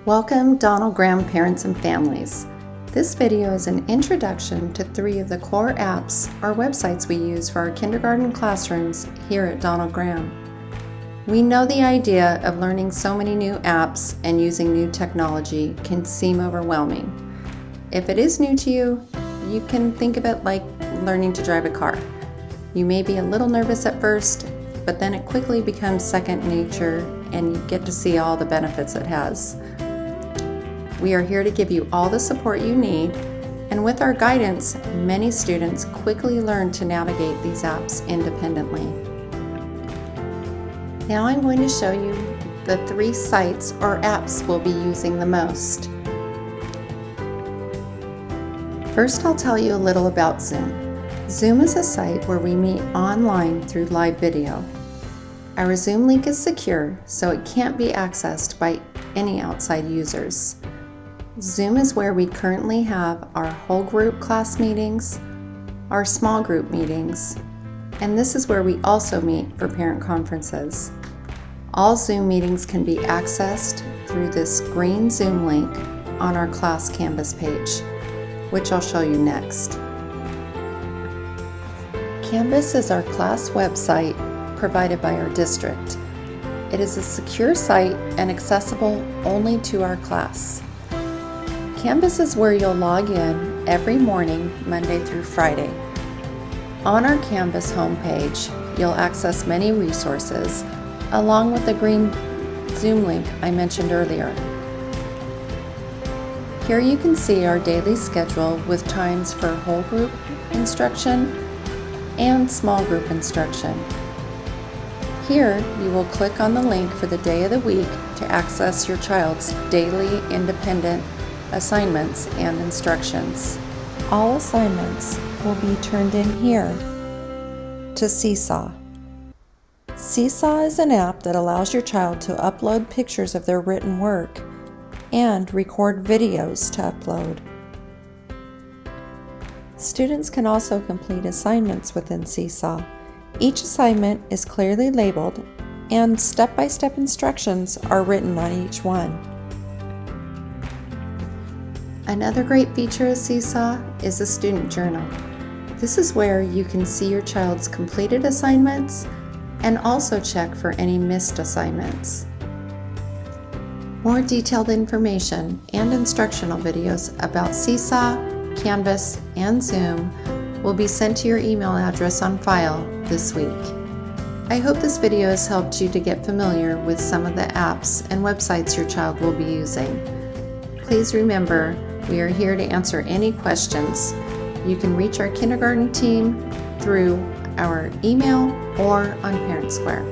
Welcome, Donald Graham parents and families. This video is an introduction to 3 of the core apps or websites we use for our kindergarten classrooms here at Donald Graham. We know the idea of learning so many new apps and using new technology can seem overwhelming. If it is new to you, you can think of it like learning to drive a car. You may be a little nervous at first, but then it quickly becomes second nature and you get to see all the benefits it has. We are here to give you all the support you need, and with our guidance, many students quickly learn to navigate these apps independently. Now I'm going to show you the 3 sites or apps we'll be using the most. First, I'll tell you a little about Zoom. Zoom is a site where we meet online through live video. Our Zoom link is secure, so it can't be accessed by any outside users. Zoom is where we currently have our whole group class meetings, our small group meetings, and this is where we also meet for parent conferences. All Zoom meetings can be accessed through this green Zoom link on our class Canvas page, which I'll show you next. Canvas is our class website provided by our district. It is a secure site and accessible only to our class. Canvas is where you'll log in every morning, Monday through Friday. On our Canvas homepage, you'll access many resources, along with the green Zoom link I mentioned earlier. Here you can see our daily schedule with times for whole group instruction and small group instruction. Here, you will click on the link for the day of the week to access your child's daily independent assignments and instructions. All assignments will be turned in here to Seesaw. Seesaw is an app that allows your child to upload pictures of their written work and record videos to upload. Students can also complete assignments within Seesaw. Each assignment is clearly labeled and step-by-step instructions are written on each one. Another great feature of Seesaw is a student journal. This is where you can see your child's completed assignments and also check for any missed assignments. More detailed information and instructional videos about Seesaw, Canvas, and Zoom will be sent to your email address on file this week. I hope this video has helped you to get familiar with some of the apps and websites your child will be using. Please remember, we are here to answer any questions. You can reach our kindergarten team through our email or on Parent Square.